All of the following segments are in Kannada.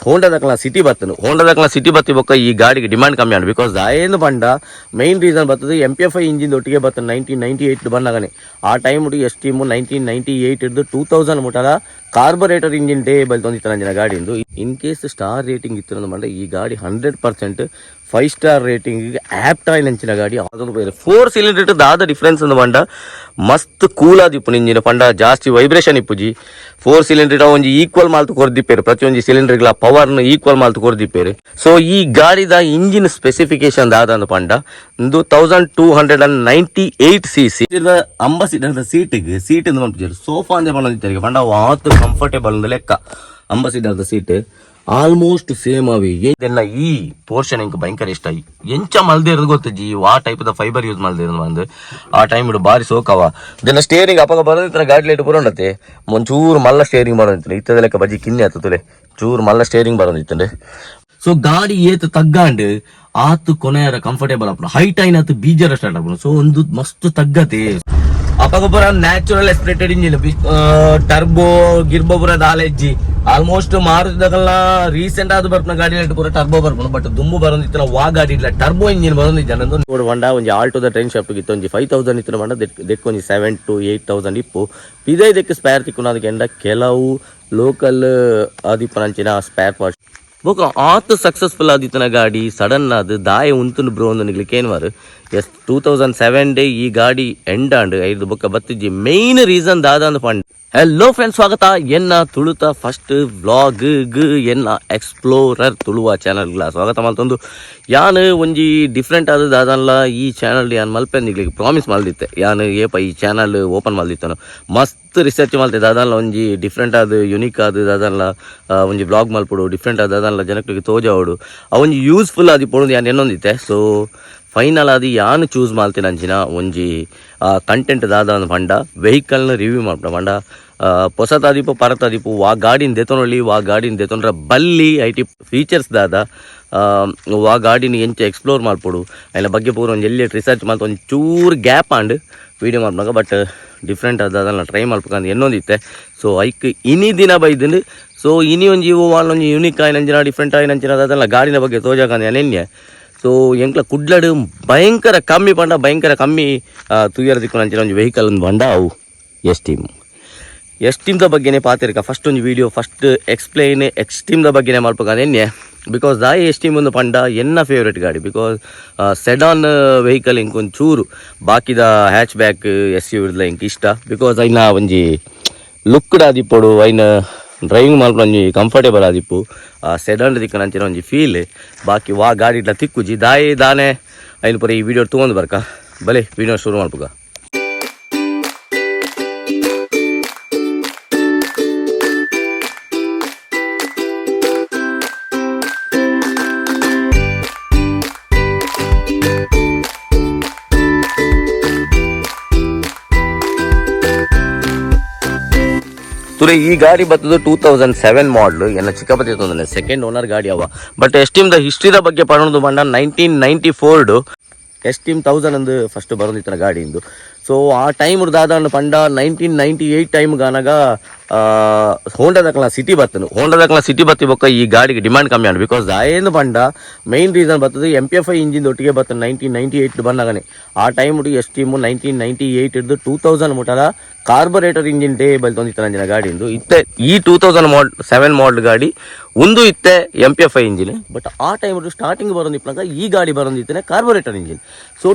ಹೋಂಡಾದ ಸಿಟಿ ಬತ್ತಿ ಬೊಕ್ಕ ಈ ಗಾಡಿಗೆ ಡಿಮಾಂಡ್ ಕಮ್ಮಿ ಆಂಡ್ ಬಿಕಾಸ್ ದಾಯೇನು ಪಂಡ ಮೈನ್ ರೀಸನ್ ಬರ್ತದೆ MPFI ಇಂಜಿನ್ ಒಟ್ಟಿಗೆ ಬರ್ತದೆ 1998 ಬಂದಾಗನೆ ಆ ಟೈಮ್ ಹುಡುಗಿ ಎಷ್ಟು ಟೀಮು 1998 ಹಿಡಿದು 2000 ಮುಟ್ಟದ ಕಾರ್ಬೊರೇಟರ್ ಇಂಜಿನ್ ಟೇಬಲ್ ತಂದಿತ್ತು ಗಾಡಿಂದು ಇನ್ ಕೇಸ್ ಸ್ಟಾರ್ ರೇಟಿಂಗ್ ಇತ್ತು ಅಂದ್ರೆ ಈ ಗಾಡಿ 100% 5 ಸ್ಟಾರ್ ರೇಟಿಂಗ್ ಆಪ್ಟ್ ಆಯಿಲ್ ಅಂಚಿನ ಗಾಡಿ ಅದನ್ನು ಬೇರೆ 4 ಸಿಲಿಂಡರ್ ದಾದ ಡಿಫ್ರೆನ್ಸ್ ಪಂಡ ಮಸ್ತ್ ಕೂಲ್ ಆದಿಪ್ಪು ಇಂಜಿನ್ ಪಂಡ ಜಾಸ್ತಿ ವೈಬ್ರೇಷನ್ ಇಪ್ಪುಜಿ 4 ಸಿಲಿಂಡರ್ ಒಂಜಿ ಈಕ್ವಲ್ ಮಾಲ್ತು ಕೊರ್ದಿಪ್ಪೇರು ಪ್ರತಿಯೊಂದು ಸಿಲಿಂಡರ್ಗಳ ಪವರ್ನ ಈಕ್ವಲ್ ಮಾಲ್ತು ಕೊರ್ದಿಪ್ಪೇರು ಸೊ ಈ ಗಾಡಿದ ಇಂಜಿನ್ ಸ್ಪೆಸಿಫಿಕೇಶನ್ ದಾದ ಪಂಡ ಒಂದು 1298 cc ಅಂಬಾಸಿಡರ್ ಸೀಟ್ ಸೋಫಾ ಅಂದ್ರೆ ಬಂದಿತ್ತು ಪಂಡ ವಾತ್ ಕಂಫರ್ಟೇಬಲ್ ಲೆಕ್ಕ ಅಂಬಾಸಿಡರ್ ಸೀಟ್ ಆಲ್ಮೋಸ್ಟ್ ಸೇಮ್ ಅವಿ ಇದೆಲ್ಲ ಈ ಪೋರ್ಷನ್ ಇಂಕ ಭಯಂಕರ ಇಷ್ಟ ಆಗಿ ಎಂಚ ಮಲ್ದೇ ಇರೋದು ಗೊತ್ತಜ್ಜಿ ಆ ಟೈಪ್ ದ ಫೈಬರ್ ಯೂಸ್ ಮಲ್ದೇ ಇರೋದು ಬಂದು ಆ ಟೈಮ್ ಇಡು ಬಾರಿ ಸೋಕವ ಇದನ್ನ ಸ್ಟೇರಿಂಗ್ ಅಪ್ಪಾಗ ಬರೋದಿತ್ತ ಗಾಡಿ ಲೈಟ್ ಬರೋಣತ್ತೆ ಒಂಚೂರು ಮಲ್ಲ ಸ್ಟೇರಿಂಗ್ ಬರೋದಿತ್ತು ಇತ್ತದ ಲೆಕ್ಕ ಬಜ್ಜಿ ಕಿನ್ನೆ ಆತಲೆ ಚೂರು ಮಲ್ಲ ಸ್ಟೇರಿಂಗ್ ಬರೋದಿತ್ತಂಡೆ ಸೊ ಗಾಡಿ ಏತ್ ತಗ್ಗಾಂಡ್ ಆತು ಕೊನೆಯರ ಕಂಫರ್ಟೇಬಲ್ ಅಪ್ಪ ಹೈಟ್ ಆಯ್ತು ಬೀಜರ ಸ್ಟಾರ್ಟ್ ಆಗ್ಬೋದು ಸೊ ಒಂದು ಮಸ್ತ್ ತಗ್ಗತೆ ಅಪಗೊಬ್ಬರ ನ್ಯಾಚುರಲ್ ಎಸ್ಪಿರೇಟೆಡ್ ಇಂಜಿನ್ ಟರ್ಬೋ ಗಿರ್ಬೋಬುರ ದಾಲೆಜ್ಜಿ ಆಲ್ಮೋಸ್ಟ್ ಮಾರುತಿದಾಗಲ್ಲ ರೀಸೆಂಟ್ ಆದ ಬರ್ಪನ ಗಾಡಿ ಪೂರ ಟರ್ಬೋ ಬರ್ಪನು ಬಟ್ ದುಂಬು ಬರೋದಿತ್ತು ವಾ ಗಾಡಿ ಇಲ್ಲ ಟರ್ಬೋ ಇಂಜಿನ್ ಬರೋದಿದ್ದ ನಂದು ಹೊಂಡ ಒಂಜಿ ಆಲ್ಟೋದ ಟ್ರೆಂಡ್ ಶಾಪ್ ಇತ್ತು ಒಂಜಿ 5000 ಇತ್ತು ಬಂಡ ದೆಕ್ಕೊಂಜಿ 7 to 8000 ಇಪ್ಪು ಇದಕ್ಕೆ ಸ್ಪೇರ್ ತಿಕ್ಕೊಂಡು ಅದಕ್ಕೆ ಕೆಲವು ಲೋಕಲ್ ಆದಿಪ್ಪನಂಚಿನ ಸ್ಪೇರ್ ಪಾರ್ಟ್ಸ್ ಬೋಕ ಆತು ಸಕ್ಸಸ್ಫುಲ್ ಆದಿತ್ತನ ಗಾಡಿ ಸಡನ್ ಅದು ದಾಯ ಉಂತುನು ಬ್ರೋ ಒಂದು ನಿಗ್ಲಿಕ್ಕೆ ಏನ್ವಾರು ಎಸ್ 2007 ಡೇ ಈ ಗಾಡಿ ಎಂಡ್ ಆಂಡ್ ಐದು ಬೊಕ್ಕ ಬತ್ತಿಜ್ಜಿ ಮೇನ್ ರೀಸನ್ ದಾದ ಅಂದ್ ಫಂಡ್ ಹೆಲೋ ಫ್ರೆಂಡ್ಸ್ ಸ್ವಾಗತ ಎನ್ನ ತುಳುತ ಫಸ್ಟ್ ವ್ಲಾಗ್ ಎನ್ನ ಎಕ್ಸ್ಪ್ಲೋರರ್ ತುಳುವ ಚಾನಲ್ಗಳ ಸ್ವಾಗತ ಮಲ್ತೊಂದು ಯಾನು ಒಂಜಿ ಡಿಫ್ರೆಂಟ್ ಆದ ದಾದನ್ಲ ಈ ಚಾನಲ್ ಯಾನು ಮಲ್ಪೆ ನಿಗ್ಲಿಕ್ಕೆ ಪ್ರಾಮಿಸ್ ಮಲ್ದಿತ್ತೆ ಯಾನು ಏಪ ಈ ಚಾನಲ್ ಓಪನ್ ಮಲ್ದಿತ್ತನು ಮಸ್ತ್ ರಿಸರ್ಚ್ ಮಲ್ತೆ ದಾದನ್ಲ ಒಂಜಿ ಡಿಫ್ರೆಂಟ್ ಆದ ಯುನೀಕ್ ಆದ ದಾದನ್ಲ ಒಂಜಿ ವ್ಲಾಗ್ ಮಲ್ಪಡು ಡಿಫ್ರೆಂಟ್ ಆದ ದಾದನ್ಲ ಜನಕ್ಕೆ ತೋಜಾವಡು ಅವೊಂಜಿ ಯೂಸ್ಫುಲ್ ಆದಿ ಪೊಣದು ಯಾನು ಎನ್ನೊಂದಿತ್ತೆ ಸೊ ಫೈನಲ್ ಆದಿ ಯಾನು ಚೂಸ್ ಮಾಡ್ತೀನಿ ಅಂಚಿನ ಒಂಜಿ ಕಂಟೆಂಟ್ ದಾದ ಪಂಡ ವೆಹಿಕಲ್ನ ರಿವ್ಯೂ ಮಾಡ್ಬಿಡ ಪಂಡ ಹೊಸತಾದಿಪ್ಪು ಪರತಾದಿಪ್ಪು ವಾ ಗಾಡಿನ ದೆತೊನೊಳ್ಳಿ ವಾ ಗಾಡಿನ ದೆತೊಂಡ್ರೆ ಬಲ್ಲಿ ಐಟಿ ಫೀಚರ್ಸ್ ದಾದ ವಾ ಗಾಡಿನ ಎಂಚ ಎಕ್ಸ್ಪ್ಲೋರ್ ಮಾಡ್ಕೊಡು ಅದ್ರ ಬಗ್ಗೆ ಪೂರ ಒಂದು ಎಲ್ಲಿ ರಿಸರ್ಚ್ ಮಾಡ್ತಾ ಒಂದು ಚೂರು ಗ್ಯಾಪ್ ಆಂಡ್ ವೀಡಿಯೋ ಮಾಡ್ಬೇಕು ಬಟ್ ಡಿಫ್ರೆಂಟ್ ಅದನ್ನ ಟ್ರೈ ಮಾಡ್ಬೇಕಂತ ಎನ್ನೊಂದಿತ್ತೆ ಸೊ ಐಕ್ ಇನಿ ದಿನ ಬೈದಿಂದ ಸೊ ಇನಿ ಒಂಜಿ ಒಂಜಿ ಯುನಿಕ್ ಆಯ್ನಂಚಿನ ಡಿಫ್ರೆಂಟ್ ಆಯ್ನಂಚಿನ ಅದಲ್ಲ ಗಾಡಿನ ಬಗ್ಗೆ ತೋಜಾಕಂದ ನೆನ್ನೆ ಸೊ ಎಂಕ್ಲ ಕುಡ್ಲಡು ಭಯಂಕರ ಕಮ್ಮಿ ತುಯ್ಯರ ದಿಕ್ಕು ನಂಚಿನ ಒಂದು ವೆಹಿಕಲ್ ಒಂದು ಬಂಡ ಅವು ಎಸ್ಟೀಮ್ದ ಬಗ್ಗೆನೇ ಪಾತಿರ್ಕ ಫಸ್ಟ್ ಒಂದು ವಿಡಿಯೋ ಫಸ್ಟ್ ಎಕ್ಸ್ಪ್ಲೈನ್ ಎಕ್ಸ್ಟೀಮ್ದ ಬಗ್ಗೆನೇ ಮಾಡ್ಬೇಕಂದ್ರೆ ಎನ್ನೆ ಬಿಕಾಸ್ ದಾಯಿ ಎಸ್ಟೀಮ್ ಒಂದು ಪಂಡ ಎನ್ನ ಫೇವ್ರೇಟ್ ಗಾಡಿ ಬಿಕಾಸ್ ಸೆಡಾನ್ ವೆಹಿಕಲ್ ಇಂಕೊಂದು ಚೂರು ಬಾಕಿದ ಹ್ಯಾಚ್ ಬ್ಯಾಕ್ SUV ಇರ್ಲ ಇಂಕ ಇಷ್ಟ ಬಿಕಾಸ್ ಐನ ಒಂಜಿ ಲುಕ್ಡ್ ಆದಿಪ್ಪಡು ಐನ ಡ್ರೈವಿಂಗ್ ಮಾಡ್ಕೊಂಡು ಒಂಜಿ ಕಂಫರ್ಟೇಬಲ್ ಆದಿಪ್ಪು ಸೆಡನ್ ದಿಕ್ಕ ನಂಚಿನ ಒಂಜಿ ಫೀಲ್ ಬಾಕಿ ವಾ ಗಾಡಿ ಇಟ್ಲ ತಿಕ್ಕುಜಿ ದಾನೆ ಐನು ಪೂರ ಈ ವಿಡಿಯೋ ತೊಗೊಂಡು ಬರ್ಕ ಬಲೆ ವಿಡಿಯೋ ಶುರು ಮಾಡ್ಬೇಕ ತುರೆ ಈ ಗಾಡಿ ಬರ್ತದೆ 2007 ಮಾಡಲ್ ಎಲ್ಲ ಚಿಕ್ಕಪತಿ ತೊಂದರೆ ಸೆಕೆಂಡ್ ಓನರ್ ಗಾಡಿ ಅವ ಬಟ್ ಎಸ್ಟೀಮ್ದ ಹಿಸ್ಟ್ರಿದ ಬಗ್ಗೆ ಪಡೋದು ಬಂದ 1994 ಎಸ್ಟೀಮ್ 1000 ಅಂದು ಫಸ್ಟ್ ಬರೋದಿತ್ತು ಗಾಡಿಯಿಂದ ಸೊ ಆ ಟೈಮ್ ದಾದ ಪಂಡ 1998 ಟೈಮ್ ಗಾನಾಗ ಹೋಂಡಾದ ಸಿಟಿ ಬತ್ತಿ ಬೊಕ್ಕ ಈ ಗಾಡಿಗೆ ಡಿಮಾಂಡ್ ಕಮ್ಮಿ ಆಂಡ್ ಬಿಕಾಸ್ ದಾಯೇನು ಪಂಡ ಮೈನ್ ರೀಸನ್ ಬರ್ತದೆ MPFI ಇಂಜಿನ್ ಒಟ್ಟಿಗೆ ಬರ್ತದೆ 1998 ಬಂದಾಗನೆ ಆ ಟೈಮ್ ಹುಡುಗಿ ಎಸ್ಟೀಮು 1998 ಹಿಡಿದು 2000 ಮುಟ್ಟದ ಕಾರ್ಬೊರೇಟರ್ ಇಂಜಿನ್ ಟೇಬಲ್ ತಂದಿತ್ತು ನಂಜಿನ ಗಾಡಿಂದು ಇತ್ತೆ ಈ 2007 ಮಾಡಲ್ ಗಾಡಿ ಒಂದು ಇತ್ತೆ MPFI ಇಂಜಿನ್ ಬಟ್ ಆ ಟೈಮ್ ಸ್ಟಾರ್ಟಿಂಗ್ ಬರೋದಿಪ್ಪ ಈ ಗಾಡಿ ಬರೋದಿತ್ತನೆ ಕಾರ್ಬೊರೇಟರ್ ಇಂಜಿನ್ ಸೊ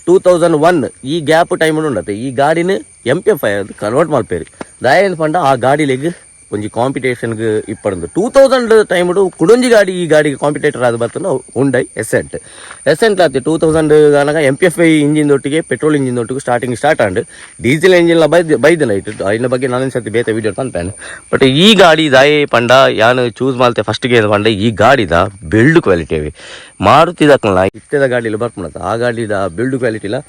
2001 ಈ ಗ್ಯಾಪ್ ಟೈಮ್ ಉಂಡತ್ತೆ ಈ ಗಾಡಿನ MPFI ಅದು ಕನ್ವರ್ಟ್ ಮಲ್ಪೇರಿ ದಾಯೇನು ಪಂಡ ಆ ಗಾಡಿಲೆಗ್ ಒಂಜಿ ಕಾಂಪಿಟೇಷನ್ಗೆ ಇಪ್ಪಡದು 2000 ಟೈಮ್ ಕುಡೊಂಜಿ ಗಾಡಿ ಈ ಗಾಡಿಗೆ ಕಾಂಪಿಟೇಟರ್ ಆದ ಬರ್ತನ ಹುಂಡೈ ಎಸೆಂಟ್ ಆತಿ 2000 ಗಾನಾಗ MPFI ಇಂಜಿನ್ ಒಟ್ಟಿಗೆ ಪೆಟ್ರೋಲ್ ಇಂಜಿನ್ ಒಟ್ಟಿಗೆ ಸ್ಟಾರ್ಟ್ ಆಂಡ್ ಡೀಸೆಲ್ ಇಂಜಿನ್ ಬೈದನ ಇಟ್ಟು അതിನ ಬಗ್ಗೆ ನಾನೇನು ಸರ್ತಿ ಬೇತೆ ವಿಡಿಯೋ ತಂಪೇನೆ ಬಟ್ ಈ ಗಾಡಿ ದಾಯೇ ಪಂಡ ಯಾನು ಚೂಸ್ ಮಾಡ್ತೆ ಫಸ್ಟ್ಗೆ ಪಂಡ ಈ ಗಾಡಿದ ಬಿಲ್ಡ್ ಕ್ವಾಲಿಟಿ ಅವಿ ಮಾರುತಿದಕ್ಕಲ್ಲ ಇತ್ತದ ಗಾಡಿಲಿ ಬರ್ಪಣತ ಆ ಗಾಡಿದ ಬಿಲ್ಡ್ ಕ್ವಾಲಿಟಿ ಇಲ್ಲ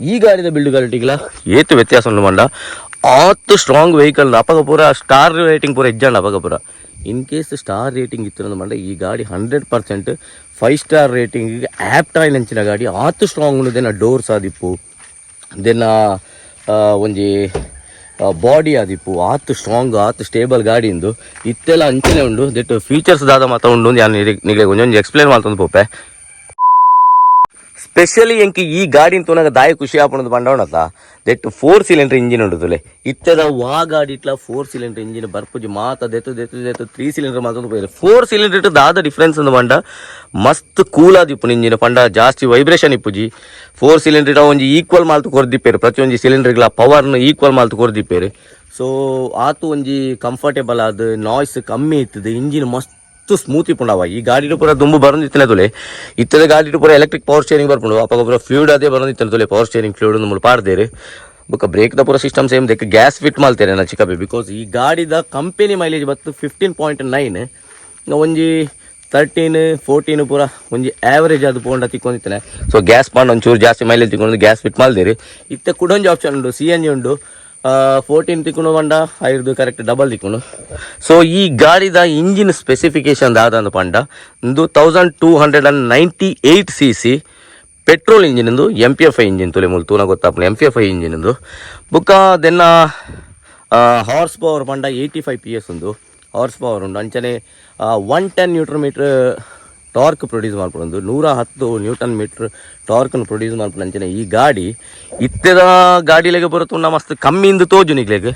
ಈ ಗಾಡಿದ ಬಿಲ್ಡ್ ಕ್ವಾಲಿಟಿಗಿಲ್ಲ ಏತು ವ್ಯತ್ಯಾಸ ಉಂಡು ಮಂಡ ಆತು ಸ್ಟ್ರಾಂಗ್ ವೆಹಿಕಲ್ ಅಪಗ ಪೂರ ಸ್ಟಾರ್ ರೇಟಿಂಗ್ ಪೂರ ಎಜ್ಜಂಡ ಅಪಗ ಪೂರ ಇನ್ ಕೇಸ್ ಸ್ಟಾರ್ ರೇಟಿಂಗ್ ಇತ್ತು ಮಂಡ ಈ ಗಾಡಿ 100% 5 ಸ್ಟಾರ್ ರೇಟಿಂಗ್ ಆಪ್ಟ್ ಆಯಿಲ್ ಅಂಚಿನ ಗಾಡಿ ಆತು ಸ್ಟ್ರಾಂಗ್ ಉಂಡು ದೆನ್ನ ಡೋರ್ಸ್ ಆದಿಪ್ಪು ದೆನ್ನ ಒಂಜಿ ಬಾಡಿ ಆದಿಪ್ಪು ಆತು ಸ್ಟ್ರಾಂಗ್ ಆತು ಸ್ಟೇಬಲ್ ಗಾಡಿ ಇಂದು ಇತ್ತೆಲ್ಲ ಅಂಚನೆ ಉಂಡು ದಟ್ ಫೀಚರ್ಸ್ ದಾದ ಮಾತ ಉಂಡು ನಾನು ನಿಮಗೆ ಒಂದೊಂದು ಎಕ್ಸ್ಪ್ಲೇನ್ ಮಾಡ್ತಂದು ಪೋಪೆ ಸ್ಪೆಷಲಿ ಎಂಕಿ ಈ ಗಾಡಿ ತೋನಾಗ ದಾಯ ಖುಷಿ ಆಪಣದ ಬಂಡವಣತ ದಟ್ 4 ಸಿಲಿಂಡರ್ ಇಂಜಿನ್ ಉಂಟುಲೆ ಇತ್ತದ ವಾ ಗಾಡಿ ಇಟ್ಲ 4 ಸಿಲಿಂಡರ್ ಇಂಜಿನ್ ಬರ್ಪುಜಿ ಮಾತ ದೆತ್ತು 3 ಸಿಲಿಂಡರ್ ಮಾತ 4 ಸಿಲಿಂಡರ್ ಇಟ್ಟು ದಾದ ಡಿಫ್ರೆನ್ಸ್ ಅಂದು ಬಂಡ ಮಸ್ತ್ ಕೂಲ್ ಆದಿಪ್ಪು ಇಂಜಿನ್ ಪಂಡ ಜಾಸ್ತಿ ವೈಬ್ರೇಷನ್ ಇಪ್ಪುಜಿ 4 ಸಿಲಿಂಡರ್ ಒಂಜಿ ಈಕ್ವಲ್ ಮಾಲ್ತು ಕೊರ್ದಿಪ್ಪೇರು ಪ್ರತಿಯೊಂದು ಸಿಲಿಂಡರ್ಗಳ ಪವರ್ನ ಈಕ್ವಲ್ ಮಾಲ್ತು ಕೊರ್ದಿಪ್ಪೇರು ಸೊ ಆತು ಒಂಜಿ ಕಂಫರ್ಟೇಬಲ್ ಆದ ನಾಯ್ಸ್ ಕಮ್ಮಿ ಇರ್ತದೆ ಇಂಜಿನ್ ಮಸ್ತ್ ಸ್ಮೂತ್ ಇಪ್ಪುಂಡವ ಈ ಗಾಡಿ ಪೂರ ದುಂಬು ಬರೋದಿತ್ತನೆ ತುಲೆ ಇತ್ತದ ಗಾಡಿ ಪೂರ ಎಲೆಕ್ಟ್ರಿಕ್ ಪವರ್ ಸ್ಟೇರಿಂಗ್ ಬರ್ಪುಂಡು ಅಪ್ಪ ಪೂರ ಫ್ಲೂಡ್ ಅದೇ ಬರೋದಿತ್ತನೆ ತುಲೆ ಪವರ್ ಸ್ಟೇರಿಂಗ್ ಫ್ಲೂಡ್ ಮುಳು ಪಾಡ್ದೇರಿ ಬೊಕ್ಕ ಬ್ರೇಕ್ ದ ಪೂರ ಸಿಸ್ಟಮ್ ಸೇಮ್ ದಕ್ಕೆ ಗ್ಯಾಸ್ ಫಿಟ್ ಮಾಡ್ತೇನೆ ನಾ ಚಿಕ್ಕಬೆ ಬಿಕಾಸ್ ಈ ಗಾಡಿದ ಕಂಪನಿ ಮೈಲೇಜ್ ಬತ್ತು 15.9 ಒಂಜಿ 13-14 ಪೂರ ಒಂಜಿ ಆವರೇಜ್ ಅದು ಪೋಂಡ ತಿಕ್ಕೊಂಡಿತ್ತೇನೆ ಸೊ ಗ್ಯಾಸ್ ಪಾಂಡ್ ಒಂಚೂರು ಜಾಸ್ತಿ ಮೈಲೇಜ್ ತಿಕ್ಕೊಂಡು ಗ್ಯಾಸ್ ಫಿಟ್ ಮಾಡ್ದೇರಿ ಇತ್ತೆ ಕುಡೊಂಜಿ ಆಪ್ಷನ್ ಉಂಡು CNG ಉಂಡು 14 ತಿಕ್ಕೊಂಡು ಪಂಡ ಐದು ಕರೆಕ್ಟ್ ಡಬಲ್ ತಿಕ್ಕೊಂಡು ಸೊ ಈ ಗಾಡಿದ ಇಂಜಿನ್ ಸ್ಪೆಸಿಫಿಕೇಶನ್ ದಾದ ಪಂಡ ಒಂದು 1298 cc ಪೆಟ್ರೋಲ್ ಇಂಜಿನ್ ಇಂದು MPFI ಇಂಜಿನ್ ತುಲೆ ಮೂಲ ತೂನ ಗೊತ್ತಾಪನೆ MPFI ಇಂಜಿನ್ ಇಂದು ಬುಕ್ಕ ದೆನ್ನ ಹಾರ್ಸ್ ಪವರ್ ಪಂಡ 85 PS ಉಂದು ಹಾರ್ಸ್ ಪವರ್ ಉಂಡು ಅಂಚನೆ 110 ನ್ಯೂಟನ್ ಮೀಟರ್ ಟಾರ್ಕ್ ಪ್ರೊಡ್ಯೂಸ್ ಮಾಡ್ಕೊಂಡು 110 ನ್ಯೂಟನ್ ಮೀಟರ್ ಟಾರ್ಕ್ನ ಪ್ರೊಡ್ಯೂಸ್ ಮಾಡ್ಕೊಂಡು ಅಂಚನೆ ಈ ಗಾಡಿ ಇತ್ತದ ಗಾಡಿಲೆಗೆ ಬರುತ್ತುಂಡ ಮಸ್ತ್ ಕಮ್ಮಿಂದು ತೋಜು ನಿಗ್ಲೆಗೆ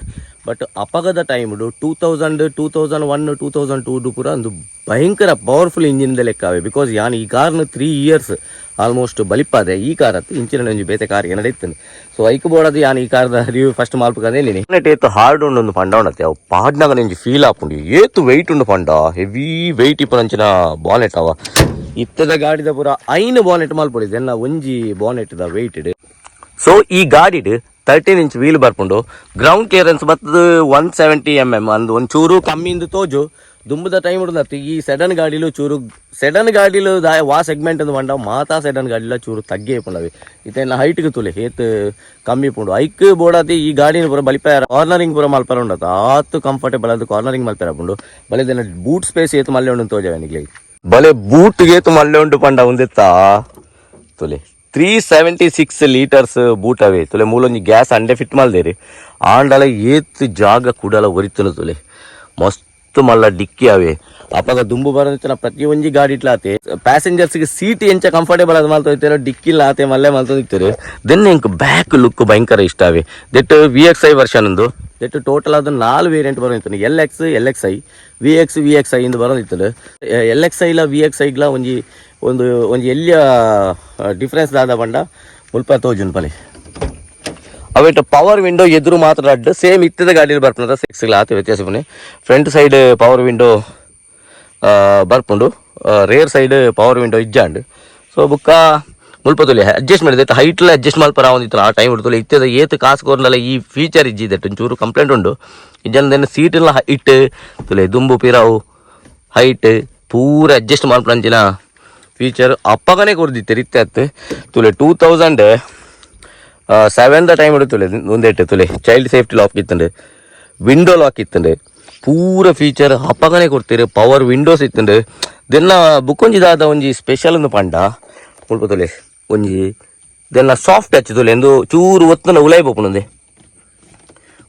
ಬಟ್ ಅಪಗದ ಟೈಮ್ 2000 2001 2002 ಪೂರ ಒಂದು ಭಯಂಕರ ಪವರ್ಫುಲ್ ಇಂಜಿನ್ದ ಲೆಕ್ಕವೆ ಬಿಕಾಸ್ ಯಾನ್ ಈ ಕಾರ್ನ 3 ಇಯರ್ಸ್ ಆಲ್ಮೋಸ್ಟ್ ಬಲಿಪಾದೆ ಈ ಕಾರ್ ಹತ್ತು ಇಂಚಿನ ಒಂಜಿ ಬೇತೆ ಕಾರ್ ನಡೆಯುತ್ತೇನೆ ಸೊ ಐಕ್ ಬೋಡದು ಯಾನ್ ಈ ಕಾರ್ದ ರಿವ್ಯೂ ಫಸ್ಟ್ ಮಾಲ್ಪಕಂದೇನಿ ಏತು ಹಾರ್ಡ್ ಉಂಡು ಪಂಡ ಉಂಡತ್ತೆ ಅವು ಪಾಡ್ನಾಗ ನೆಂಜಿ ಫೀಲ್ ಆಪುಂಡು ಏತು ವೆಯ್ಟ್ ಉಂಡು ಪಂಡ ಹೆವಿ ವೆಯ್ಟ್ ಇಪ್ಪ ಅಂಚಿನ ಬಾನೆಟ್ ಅವ ಇತ್ತದ ಗಾಡಿದ ಪೂರ ಐನು ಬಾನೆಟ್ ಮಾಲ್ಪಡಿದೆ ಎಲ್ಲ ಒಂಜಿ ಬಾನೆಟ್ ದ ವೆಯ್ಟ್ ಸೊ ಈ ಗಾಡಿಡ್ 13 ಇಂಚ್ ವೀಲ್ ಬರ್ಪುಂಡು ಗ್ರೌಂಡ್ ಕ್ಲಿಯರೆನ್ಸ್ ಬರ್ತದ 170 mm ಅಂದು ಒಂಚೂರು ಕಮ್ಮಿಂದು ತೋಜು ದುಂಬದ ಟೈಮ್ ಉಂಡತ್ತು ಈ ಸೆಡನ್ ಗಾಡಿಲು ಚೂರು ಸೆಡನ್ ಗಾಡಿಲು ವಾ ಸೆಗ್ಮೆಂಟ್ ಅಂದು ಬಂಡ ಮಾತಾ ಸೆಡನ್ ಗಾಡಿಲ ಚೂರು ತಗ್ಗೆ ಪುಂಡವೆ ಇತ್ತೆಲ್ಲ ಹೈಟ್ಗೆ ತುಲೆ ಹೇತ್ ಕಮ್ಮಿ ಪುಂಡು ಐಕ್ ಬೋಡಾತಿ ಈ ಗಾಡಿನ ಪೂರ ಬಲಿಪಾರ ಕಾರ್ನರಿಂಗ್ ಪೂರ ಮಲ್ಪರ ಉಂಡತ್ತು ಆತು ಕಂಫರ್ಟೇಬಲ್ ಅದು ಕಾರ್ನರಿಂಗ್ ಮಲ್ಪರ ಪುಂಡು ಬಲೆ ಬೂಟ್ ಸ್ಪೇಸ್ ಏತು ಮಲ್ಲೆ ಉಂಡು ತೋಜವೆ ನಿಗ್ಲೆ ಬಲೆ ಬೂಟ್ ಏತು ಮಲ್ಲೆ ಉಂಡು ಪಂಡ ಉಂದೆತ್ತಾ ತುಲೆ 376 ಲೀಟರ್ಸ್ ಬೂಟ್ ಅವೇ ತುಲೆ ಮೂಲೊಂಜಿ ಗ್ಯಾಸ್ ಅಂಡೆ ಫಿಟ್ ಮಲ್ದೇರಿ ಆಂಡಲ ಏತ್ ಜಾಗ ಕೂಡಲ ಒರಿತನು ತುಲೆ ಮಸ್ತ್ ಮಲ್ಲ ಡಿಕ್ಕಿ ಅವೇ ಅಪ್ಪಾಗ ದುಂಬು ಬರೋದಿತ್ತನ ಪ್ರತಿ ಒಂಜಿ ಗಾಡಿ ಇಟ್ಲಾತೆ ಪ್ಯಾಸೆಂಜರ್ಸ್ಗೆ ಸೀಟ್ ಎಂಚ ಕಂಫರ್ಟೇಬಲ್ ಅದು ಮಾಲ್ತೋಯ್ತಾರೆ ಡಿಕ್ಕಿಲ್ಲ ಆತೆ ಮಲ್ಲೆ ಮಾಲ್ತೋದಿತ್ತಾರೆ ದೆನ್ ಎಂಕ್ ಬ್ಯಾಕ್ ಲುಕ್ ಭಯಂಕರ ಇಷ್ಟ ಅವೇ ದಟ್ VXI ವರ್ಷನ್ ಒಂದು ದಟ್ ಟೋಟಲ್ ಅದು 4 ವೇರಿಯಂಟ್ ಬರೋದಿತ್ತು LX LXI VXI ಇಂದು ಬರೋದಿತ್ತು LXI ಇಲ್ಲ VXI ಗ್ಲ ಒಂಜಿ ಎಲ್ಲಿಯ ಡಿಫ್ರೆನ್ಸ್ ದಾದ ಬಂಡ ಮುಲ್ಪ ತೋಜುನ್ ಪಲೆ ಅವೇಟ್ ಪವರ್ ವಿಂಡೋ ಎದುರು ಮಾತ್ರ ಅಡ್ಡ ಸೇಮ್ ಇತ್ತದ ಗಾಡಿಯಲ್ಲಿ ಬರ್ಪುಂಡ 6 ಆತ ವ್ಯತ್ಯಾಸ ಬನ್ನಿ ಫ್ರಂಟ್ ಸೈಡ್ ಪವರ್ ವಿಂಡೋ ಬರ್ಪುಂಡು ರೇರ್ ಸೈಡ್ ಪವರ್ ವಿಂಡೋ ಇಜ್ಜಾಂಡ್ ಸೊ ಬುಕ್ಕ ಮುಲ್ಪ ತೊಲೆ ಅಡ್ಜಸ್ಟ್ ಮಾಡಿದೆ ಹೈಟ್ಲ ಅಡ್ಜಸ್ಟ್ ಮಲ್ಪರ ಒಂದಿತ್ತು ಆ ಟೈಮ್ ಹಿಡ್ತೊಲೆ ಇತ್ತದ ಏತು ಕಾಸು ಕೋರ್ನಲ್ಲ ಈ ಫೀಚರ್ ಇಜ್ಜಿದೆ ಒಂಚೂರು ಕಂಪ್ಲೇಂಟ್ ಉಂಡು ಇಜ್ಜನ ಸೀಟ್ ಎಲ್ಲ ಹೈಟ್ ತೊಲೆ ದುಂಬು ಪಿರಾವು ಹೈಟ್ ಪೂರ ಅಡ್ಜಸ್ಟ್ ಮಲ್ಪರ ಅಂಚಿನ ಫೀಚರ್ ಅಪ್ಪಗನೇ ಕೊಡ್ದಿತ್ತೆ ಇತ್ತೆ ತುಲೆ 2007 ಟೈಮ್ ಹಿಡಿತುಲೆ ಒಂದೇಟು ತುಲೆ ಚೈಲ್ಡ್ ಸೇಫ್ಟಿ ಲಾಕ್ ಇತ್ತಂಡೆ ವಿಂಡೋ ಲಾಕ್ ಇತ್ತಂಡೆ ಪೂರ ಫೀಚರ್ ಅಪ್ಪಗನೇ ಕೊಡ್ತೀರಿ ಪವರ್ ವಿಂಡೋಸ್ ಇತ್ತಂಡೆ ದೆನ್ನ ಬುಕ್ಕೊಂಜಿದಾದ ಒಂಜಿ ಸ್ಪೆಷಲ್ ಒಂದು ಪಂಡ ಮುಲ್ಪ ತೊಲೆ ಒಂಜಿ ದೆನ್ನ ಸಾಫ್ಟ್ ಟಚ್ ತೊಲೆ ಎಂದು ಚೂರು ಒತ್ತನ ಉಲಾಯ್ ಬೋಪುನಂದೆ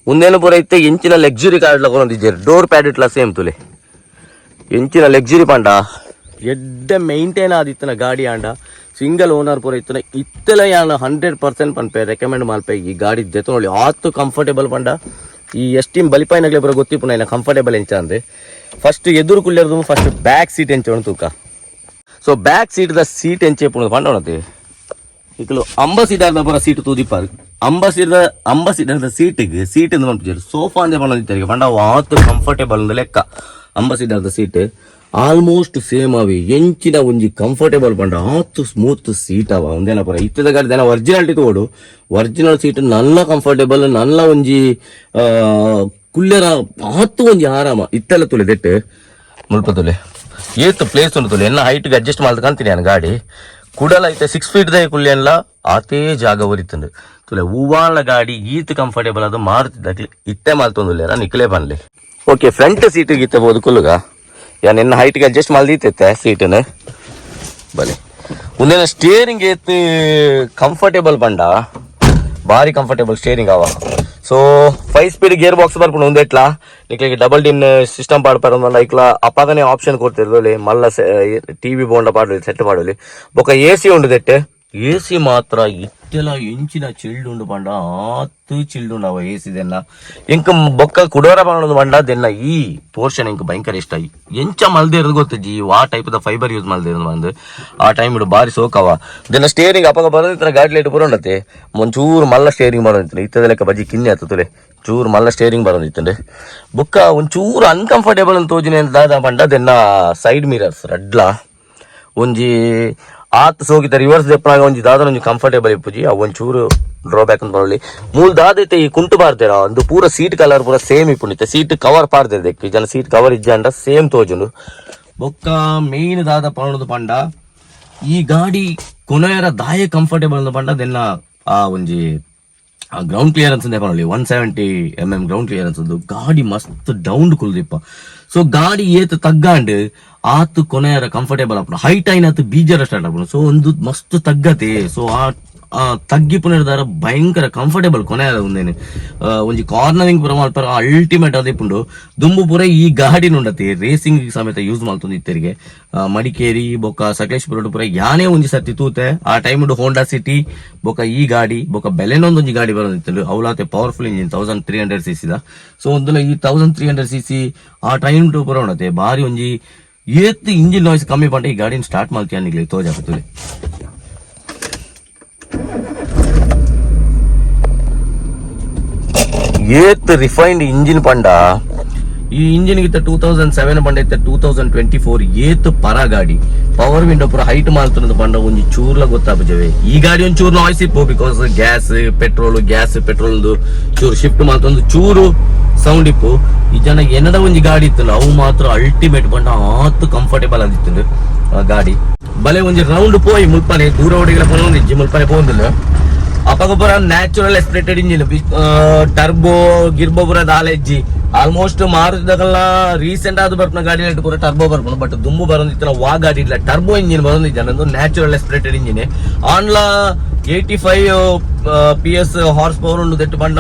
ಮುಂದೇನು ಪೂರ ಇತ್ತೆ ಎಂಚಿನ ಲಕ್ಸುರಿ ಕಾರ್ಡ್ ಲಗೊಂಡಿದ್ದಾರೆ ಡೋರ್ ಪ್ಯಾಡ್ ಇಟ್ಲ ಸೇಮ್ ತುಲೆ ಎಂಚಿನ ಲಕ್ಸುರಿ ಪಂಡ ಎಡ್ಡೆ ಮೇಂಟೈನ್ ಆದಿತ್ತನ ಗಾಡಿ ಆಂಡ ಸಿಂಗಲ್ ಓನರ್ ಪೂರ ಇತ್ತನ ಇತ್ತಲ ಯಾನ 100% ಪನ್ಪೆ ರೆಕಮೆಂಡ್ ಮಲ್ಪೆ ಈ ಗಾಡಿ ಜೊತೆ ನೋಡಿ ಆತು ಕಂಫರ್ಟೇಬಲ್ ಪಂಡ ಈ ಎಸ್ಟಿಮ್ ಬಲಿಪಾಯಿನಾಗ್ಲೇ ಬರೋ ಗೊತ್ತಿಪ್ಪು ನಾ ಕಂಫರ್ಟೇಬಲ್ ಎಂಚ ಅಂದ್ರೆ ಫಸ್ಟ್ ಎದುರು ಕುಳ್ಳಿರೋದು ಫಸ್ಟ್ ಬ್ಯಾಕ್ ಸೀಟ್ ಎಂಚ ತೂಕ ಸೊ ಬ್ಯಾಕ್ ಸೀಟ್ ದ ಸೀಟ್ ಎಂಚೆ ಪುಣ ಪಂಡೋಣತೆ ಇಕ್ಕಲು 50 ಸೀಟರ್ ಪೂರ ಸೀಟ್ ತೂದಿಪ್ಪಾರು 50 ಸೀಟರ್ ಸೀಟಿಗೆ ಸೀಟ್ ಎಂದು ಮಾಡ್ತಿದ್ದಾರೆ ಸೋಫಾ ಅಂದೇ ಪಂಡಿದ್ದಾರೆ ಪಂಡ ಆತು ಕಂಫರ್ಟೇಬಲ್ ಅಂದ ಲೆಕ್ಕ 50 ಸೀಟರ್ ಸೀಟ್ ಆಲ್ಮೋಸ್ಟ್ ಸೇಮ್ ಅವಿ ಎಂಚಿನ ಒಂಜಿ ಕಂಫರ್ಟೇಬಲ್ ಪಂಡ ಆತು ಸ್ಮೂತ್ ಸೀಟ್ ಅವ ಒಂದೇನ ಪರ ಇತ್ತದ ಗಾಡಿ ದೇನ ಒರಿಜಿನಾಲಿಟಿ ತೋಡು ಒರಿಜಿನಲ್ ಸೀಟ್ ನಲ್ಲ ಕಂಫರ್ಟೇಬಲ್ ನಲ್ಲ ಒಂಜಿ ಕುಲ್ಯರ ಆತು ಒಂಜಿ ಆರಾಮ ಇತ್ತೆಲ್ಲ ತುಲೆ ದೆಟ್ಟು ಮುಲ್ಪ ತುಲೆ ಏತು ಪ್ಲೇಸ್ ಉಂಟು ತುಲೆ ಎಲ್ಲ ಹೈಟ್ಗೆ ಅಡ್ಜಸ್ಟ್ ಮಾಡ್ದು ಕಂತೀನಿ ನಾನು ಗಾಡಿ ಕುಡಲ ಐತೆ 6 ಫೀಟ್ ದೇ ಕುಲ್ಯನ್ಲ ಆತೇ ಜಾಗ ಒರಿತಂಡು ತುಲೆ ಹೂವಾಳ ಗಾಡಿ ಈತ್ ಕಂಫರ್ಟೇಬಲ್ ಅದು ಮಾರುತ್ತಿದ್ದ ಇತ್ತೆ ಮಾಲ್ತೊಂದುಲ್ಲೇರ ನಿಕ್ಲೇ ಬನ್ಲಿ ಓಕೆ ಫ್ರಂಟ್ ಸೀಟಿಗೆ ಇತ್ತೆ ಬೋದು ಕುಲ್ಲುಗ ಯಾ ನಿನ್ನ ಹೈಟ್ಗೆ ಅಡ್ಜಸ್ಟ್ ಮಾಡ್ದಿತ್ತೆ ಸೀಟನ್ನು ಬಲೆ ಮುಂದಿನ ಸ್ಟೇರಿಂಗ್ ಏತ್ ಕಂಫರ್ಟೇಬಲ್ ಬಂಡ ಭಾರಿ ಕಂಫರ್ಟೇಬಲ್ ಸ್ಟೇರಿಂಗ್ ಅವ. ಸೊ 5 ಸ್ಪೀಡ್ ಗೇರ್ ಬಾಕ್ಸ್ ಬರ್ಪುಂಡು ಉಂದು ಎಟ್ಲ ನಿಕ್ಲಿಗೆ ಡಬಲ್ ಡಿನ್ ಸಿಸ್ಟಮ್ ಪಾಡ್ಪಾರ ಇಕ್ಲ ಅಪ್ಪಗನೆ ಆಪ್ಷನ್ ಕೊಡ್ತಿರ್ಲಿ ಮಲ್ಲ ಟಿವಿ ಬೋಂಡ ಪಾಡಲಿ ಸೆಟ್ ಮಾಡಲಿ ಬೊಕ AC ಉಂಡು ದೆಟ್ಟೆ. AC ಮಾತ್ರ ಇಟ್ಟೆಲ್ಲ ಎಂಚಿನ ಚಿಲ್ಡ್ ಉಂಡು ಪಂಡ ಆತು ಚಿಲ್ಡ್ ಉಂಡು ಅವ AC ದೆನ್ನ ಎಂಕ್ ಬೊಕ್ಕ ಕುಡೋರ ಮಾಡೋದು ಪಂಡ ದೆನ್ನ ಈ ಪೋರ್ಷನ್ ಎಂಕ್ ಭಯಂಕರ ಇಷ್ಟ ಎಂಚ ಮಲ್ದೆ ಇರೋದು ಗೊತ್ತಜ್ಜಿ ಆ ಟೈಪ್ ದ ಫೈಬರ್ ಯೂಸ್ ಮಲ್ದೆ ಇರೋದು ಬಂದು ಆ ಟೈಮ್ ಇಡು ಬಾರಿ ಸೋಕವ ದೆನ್ನ ಸ್ಟೇರಿಂಗ್ ಅಪ್ಪಗ ಬರೋದಿತ್ತ ಗಾಡಿ ಲೈಟ್ ಪೂರ ಉಂಡತೆ ಒಂಚೂರು ಮಲ್ಲ ಸ್ಟೇರಿಂಗ್ ಮಾಡೋದಿತ್ತು ಇತ್ತದ ಲೆಕ್ಕ ಬಜ್ಜಿ ಕಿನ್ನೆ ಆತುಲೆ ಚೂರು ಮಲ್ಲ ಸ್ಟೇರಿಂಗ್ ಬರೋದಿತ್ತಂಡೆ ಬೊಕ್ಕ ಒಂಚೂರು ಅನ್ಕಂಫರ್ಟೇಬಲ್ ಅಂತ ತೋಜಿನ ದಾದ ಪಂಡ ದೆನ್ನ ಸೈಡ್ ಮಿರರ್ಸ್ ರಡ್ಲ ಒಂಜಿ ಆತ್ ಸೋಗಿತ ರಿವರ್ಸ್ ದೆಪ್ಪನಾಗ ಒಂಜಿ ದಾದ ಒಂಜಿ ಕಂಫರ್ಟೇಬಲ್ ಇಪ್ಪುಜಿ ಅವ್ ಒಂಚೂರು ಡ್ರಾಬ್ಯಾಕ್ ಅಂತ ಬರಲಿ ಮೂಲ್ ದಾದೈತೆ ಈ ಕುಂಟು ಪಾರ್ದೇರ ಒಂದು ಪೂರ ಸೀಟ್ ಕಲರ್ ಪೂರ ಸೇಮ್ ಇಪ್ಪುಂಡಿತ್ತೆ ಸೀಟ್ ಕವರ್ ಪಾರ್ದೇರ್ ದೆಕ್ ಜನ ಸೀಟ್ ಕವರ್ ಇಜ್ಜಂಡ ಸೇಮ್ ತೋಜುಂಡು ಬೊಕ್ಕ ಮೇನ್ ದಾದ ಪಣದು ಪಂಡ ಈ ಗಾಡಿ ಕೊನೆಯರ ದಾಯ ಕಂಫರ್ಟೇಬಲ್ ಅಂತ ಪಂಡ ದೆನ್ನ ಆ ಒಂಜಿ ಗ್ರೌಂಡ್ ಕ್ಲಿಯರೆನ್ಸ್ ಅಂತ ಪಣಲಿ 170 mm ಗ್ರೌಂಡ್ ಕ್ಲಿಯರೆನ್ಸ್ ಒಂದು ಗಾಡಿ ಮಸ್ತ್ ಡೌನ್ ಕುಲ್ದಿಪ್ಪ. ಸೊ ಗಾಡಿ ಏತ್ ತಗ್ಗಾಂಡ್ ಆತ್ ಕೊನೆಯರ ಕಂಫರ್ಟೇಬಲ್ ಆಪುನ ಹೈಟ್ ಐನಾತ್ ಬೀಜರ ಸ್ಟಾರ್ಟ್ ಆಪುನ ಸೊ ಒಂದು ಮಸ್ತ್ ತಗ್ಗತೆ ಸೊ ಆ ತಗ್ಗಿ ಪುನರ್ದಾರ ಭಯಂಕರ ಕಂಫರ್ಟೇಬಲ್ ಕೊನೆಯರ ಒಂದೇನೆ ಒಂಜಿ ಕಾರ್ನರಿಂಗ್ ಪುರ ಮಲ್ಪರ ಅಲ್ಟಿಮೇಟ್ ಅದಿಪ್ಪುಂಡು ದುಂಬು ಪುರ ಈ ಗಾಡಿ ಉಂಡತಿ ರೇಸಿಂಗ್ ಸಮೇತ ಯೂಸ್ ಮಾಡ್ತೊಂದು ಇತ್ತರಿಗೆ ಮಡಿಕೇರಿ ಬೊಕ್ಕ ಸಕಲೇಶ್ಪುರ ಪುರ ಯಾನೇ ಒಂಜಿ ಸರ್ತಿ ತೂತೆ ಆ ಟೈಮ್ ಹೋಂಡಾ ಸಿಟಿ ಬೊಕ್ಕ ಈ ಗಾಡಿ ಬೊಕ್ಕ ಬೆಲೆನೊಂದೊಂಜಿ ಗಾಡಿ ಬರೋದಿತ್ತು ಅವಲಾತೆ ಪವರ್ಫುಲ್ ಇಂಜಿನ್ 1300cc ದ ಸೊ ಒಂದುಲ ಈ 1300cc ಆ ಟೈಮ್ ಪುರ ಉಂಡತೆ ಬಾರಿ ಒಂಜಿ ಏತ್ ಇಂಜಿನ್ ನಾಯ್ಸ್ ಕಮ್ಮಿ ಪಂಡ ಈ ಗಾಡಿನ ಸ್ಟಾರ್ಟ್ ಮಾಡ್ತೀಯ ನಿಗ್ಲಿ ತೋಜಾಕತ್ತುಲೆ. ಏತ್ ರಿಫೈನ್ಡ್ ಇಂಜಿನ್ ಪಂಡ ಈ ಇಂಜಿನ್ ಗಿತ್ತ 2007 ಪಂಡ ಇತ್ತ 2024 ಏತ್ ಪರ ಗಾಡಿ ಪವರ್ ವಿಂಡೋ ಪೂರ ಹೈಟ್ ಮಾಲ್ತನದು ಪಂಡ ಒಂಜಿ ಚೂರ್ಲ ಗೊತ್ತಾಪಜವೆ ಈ ಗಾಡಿ ಒಂದ್ ಚೂರು ನಾಯ್ಸ್ ಇಪ್ಪು ಬಿಕಾಸ್ ಗ್ಯಾಸ್ ಪೆಟ್ರೋಲ್ ಚೂರು ಶಿಫ್ಟ್ ಮಾಲ್ತೊಂದು ಚೂರು ಸೌಂಡ್ ಇಪ್ಪು ಈ ಜನ ಏನದ ಒಂಜಿ ಗಾಡಿ ಇತ್ತಲ್ಲ ಅವು ಮಾತ್ರ ಅಲ್ಟಿಮೇಟ್ ಪಂಡ ಆತ್ ಕಂಫರ್ಟೇಬಲ್ ಆಗಿತ್ತು ಗಾಡಿ ಬಲೆ ಒಂಜಿ ರೌಂಡ್ ಪೋಯಿ ಮುಲ್ಪನೆ ದೂರ ಹೊಡಿಗಳ ಪೊಂದಿಜ್ಜಿ ಮುಲ್ಪನೆ ಪೋಂದಿಲ್ಲ ಅಪಗ ಪುರ ನ್ಯಾಚುರಲ್ ಎಸ್ಪಿರೇಟೆಡ್ ಇಂಜಿನ್ ಟರ್ಬೋ ಗಿರ್ಬೋ ಪುರ ದಾಲೆಜ್ಜಿ ಆಲ್ಮೋಸ್ಟ್ ಮಾರುತಿದಲ್ಲ ರೀಸೆಂಟ್ ಆದ ಬರ್ಪನ ಗಾಡಿ ಪೂರ ಟರ್ಬೋ ಬರ್ಪನ ಬಟ್ ದುಂಬು ಬರೋದಿತ್ತಲ್ಲ ವಾ ಗಾಡಿ ಇಲ್ಲ ಟರ್ಬೋ ಇಂಜಿನ್ ಬರೋದಿದ್ದ ನಂದು ನ್ಯಾಚುರಲ್ ಎಸ್ಪಿರೇಟೆಡ್ ಇಂಜಿನ್ ಆನ್ಲ 85 PS ಹಾರ್ಸ್ ಪವರ್ ಉಂಡು ದೆಟ್ಟು ಪಂಡ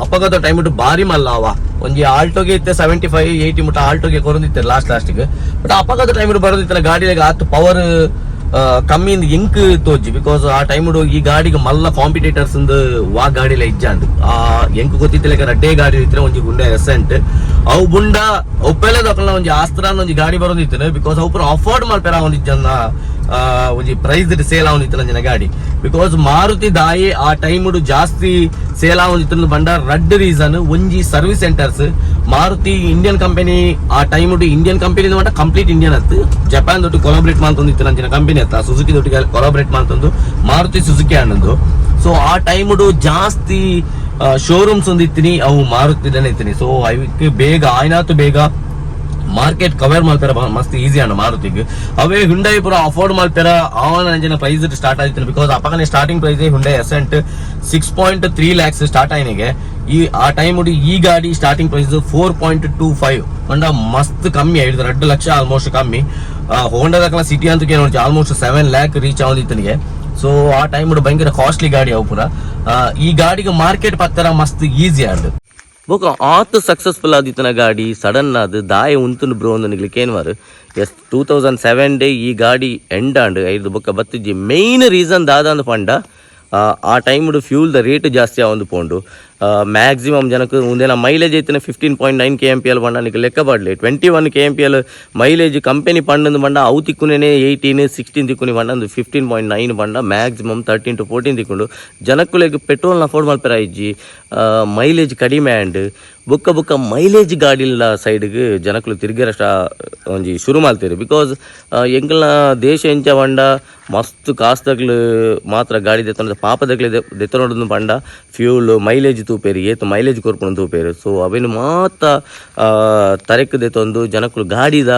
ಅಪಗದ ಟೈಮ್ ಇಟ್ಟು ಬಾರಿ ಮಲ್ಲ ಅವ ಒಂಜಿ ಆಲ್ಟೋಗೆ ಇತ್ತೆ 75-80 ಮುಟ್ಟ ಆಲ್ಟೋಗೆ ಕೊರದಿತ್ತೆ ಲಾಸ್ಟಿಗೆ ಬಟ್ ಅಪಗದ ಟೈಮ್ ಇಟ್ಟು ಬರೋದಿತ್ತಲ್ಲ ಗಾಡಿಗೆ ಆತ್ ಪವರ್ ಕಮ್ಮಿ ಎಂಕ್ ತೋಜಿ ಬಿಕಾಸ್ ಆ ಟೈಮ್ ಈ ಗಾಡಿಗೆ ಮಲ್ಲ ಕಾಂಪಿಟೇಟರ್ಸ್ ವಾ ಗಾಡಿಲ ಇಜ್ಜಾಂಡ್ ಆ ಎಂಕ್ ಗೊತ್ತಿತ್ತಿಲ್ಲ ರಡ್ಡೆ ಗಾಡಿ ಇದ್ರೆ ಒಂಜಿ ಗುಂಡೆ ಎಸೆಂಟ್ ಅವು ಬುಂಡ ಒಪ್ಪೆಲ್ಲ ದೊಕ್ಕಲ ಒಂಜಿ ಆಸ್ತ್ರ ಒಂಜಿ ಗಾಡಿ ಬರೋದಿತ್ತು ಬಿಕಾಸ್ ಅವು ಪೂರ ಅಫೋರ್ಡ್ ಮಾಡ್ಪೇರ ಒಂದಿಜ್ಜನ್ನ ಒಂಜಿ ಪ್ರೈಸ್ ಸೇಲ್ ಆವೊಂದಿತ್ತಲ್ಲ ಜನ ಗಾಡಿ ಬಿಕಾಸ್ ಮಾರುತಿ ದಾಯಿ ಆ ಟೈಮ್ ಜಾಸ್ತಿ ಸೇಲ್ ಆವೊಂದಿತ್ತು ಬಂಡ ರಡ್ ರೀಸನ್ ಒಂಜಿ service centres Maruti Indian company ಆ time Indian company complete Indian ಅತ್ತು ಜಪಾನ್ ದೊಟ್ಟು ಕೊಲಾಬ್ರೇಟ್ ಮಾಡ್ತೊಂದಿತ್ತು ನಂಚಿನ ಕಂಪನಿ ಅತ್ತ ಸುಜುಕಿ ದೊಟ್ಟಿಗೆ ಕೊಲಾಬ್ರೇಟ್ ಮಾಡ್ತಂದು ಮಾರುತಿ ಸುಜುಕಿ ಅನ್ನೊಂದು ಸೊ ಆ ಟೈಮ್ ಜಾಸ್ತಿ ಶೋರೂಮ್ಸ್ ಒಂದಿತ್ತೀನಿ ಅವು ಮಾರುತಿದನೇ ಇತ್ತೀನಿ ಸೊ ಅವಕ್ಕೆ ಬೇಗ ಆಯ್ನಾತು ಬೇಗ ಮಾರ್ಕೆಟ್ ಕವರ್ ಮಾಡ್ತಾರ ಮಸ್ತ್ ಈಸಿ ಅಣ್ಣ ಮಾರುತಿಗೆ ಅವೇ ಹುಂಡೈ ಪೂರ ಅಫೋರ್ಡ್ ಮಾಡ್ತಾರ ಅವನ ಅಂಜನ ಪ್ರೈಸ್ ಸ್ಟಾರ್ಟ್ ಆಯ್ತು ಬಿಕಾಸ್ ಅಪ್ಪಗನೆ starting price Hyundai Accent 6.3 lakhs start ಆಯ್ನಿಗೆ ಆ ಟೈಮ್ ಈ ಗಾಡಿ ಸ್ಟಾರ್ಟಿಂಗ್ ಪ್ರೈಸ್ 4.25 ಅಂಡ ಮಸ್ತ್ ಕಮ್ಮಿ ಆಯ್ತು 2 ಲಕ್ಷ ಆಲ್ಮೋಸ್ಟ್ ಕಮ್ಮಿ ಹೋಂಡಾದಕ್ಕಲ ಸಿಟಿ ಅಂತ ನೋಡಿ ಆಲ್ಮೋಸ್ಟ್ 7 lakh ರೀಚ್ ಆಗೋದಿತ್ತನಿಗೆ ಸೊ ಆ ಟೈಮ್ ಭಯಂಕರ ಕಾಸ್ಟ್ಲಿ ಗಾಡಿ ಅವು ಪೂರ ಈ ಗಾಡಿಗೆ ಮಾರ್ಕೆಟ್ ಪತ್ತರ ಮಸ್ತ್ ಈಸಿ ಆಡ್ ಬೊಕ ಆತ್ ಸಕ್ಸಸ್ಫುಲ್ ಆದಿತ್ತನ ಗಾಡಿ ಸಡನ್ ಆದ್ ದಾಯ ಉಂತುಂಡು ಬ್ರೋ ಒಂದು ನಿಗ್ಲಿಕ್ಕೆ ಏನ್ವಾರು ಎಸ್ 2007 ಡೇ ಈ ಗಾಡಿ ಎಂಡ್ ಆಂಡ್ ಐದು ಬೊಕ್ಕ ಬತ್ತಿಜ್ಜಿ ಮೇಯ್ನ್ ರೀಸನ್ ದಾದ ಅಂದ್ ಪಂಡ ಆ ಟೈಮ್ ಫ್ಯೂಲ್ ದ ರೇಟ್ ಜಾಸ್ತಿ ಆವೊಂದು ಪೋಂಡು ಮ್ಯಾಕ್ಸಿಮಮ್ ಜನಕ್ಕೆ ಮುಂದಿನ ಮೈಲೇಜ್ ಐತಿನ 15.9 kmpl ಪಂಡ ನಿಕ್ಕೆ ಲೆಕ್ಕ ಬಾಡ್ಲಿ 21 kmpl ಮೈಲೇಜ್ ಕಂಪನಿ ಪಂಡಂದು ಪಂಡ ಅವು ತಿಕ್ಕುನೇ 18-16 ತಿಕ್ಕುನಿ ಪಂಡ 15.9 ಪಂಡ ಮ್ಯಾಕ್ಸಿಮಮ್ 13 to 14 ತಿಕ್ಕೊಂಡು ಜನಕ್ಕುಲೆಗ್ ಪೆಟ್ರೋಲ್ನ ಅಫೋರ್ಡ್ ಮಾಡ್ತಾರ ಇಜ್ಜಿ ಮೈಲೇಜ್ ಕಡಿಮೆ ಆ್ಯಂಡ್ ಬೊಕ್ಕ ಮೈಲೇಜ್ ಗಾಡಿಲ ಸೈಡ್ಗೆ ಜನಕ್ಕಲು ತಿರುಗಿರಷ್ಟ ಒಂಜಿ ಶುರು ಮಾಡ್ತೀರಿ ಬಿಕಾಸ್ ಎಂಕಲ್ನ ದೇಶ ಎಂಚ ಪಂಡ ಮಸ್ತ್ ಕಾಸ್ತಗ್ಲು ಮಾತ್ರ ಗಾಡಿ ದೆತ್ತೊಂಡ ಪಾಪದಗ್ಲೆ ದೆತ್ತೊಂಡು ಪಂಡ ಫ್ಯೂಲ್ ಮೈಲೇಜ್ ತೂಪೇರು ಏತು ಮೈಲೇಜ್ ಕೊರ್ಪುಣ ತೂಪೇರು. ಸೊ ಅವೇನು ಮಾತ ತರೆಕದೆ ತಂದು ಜನಕ್ಕಳು ಗಾಡಿದ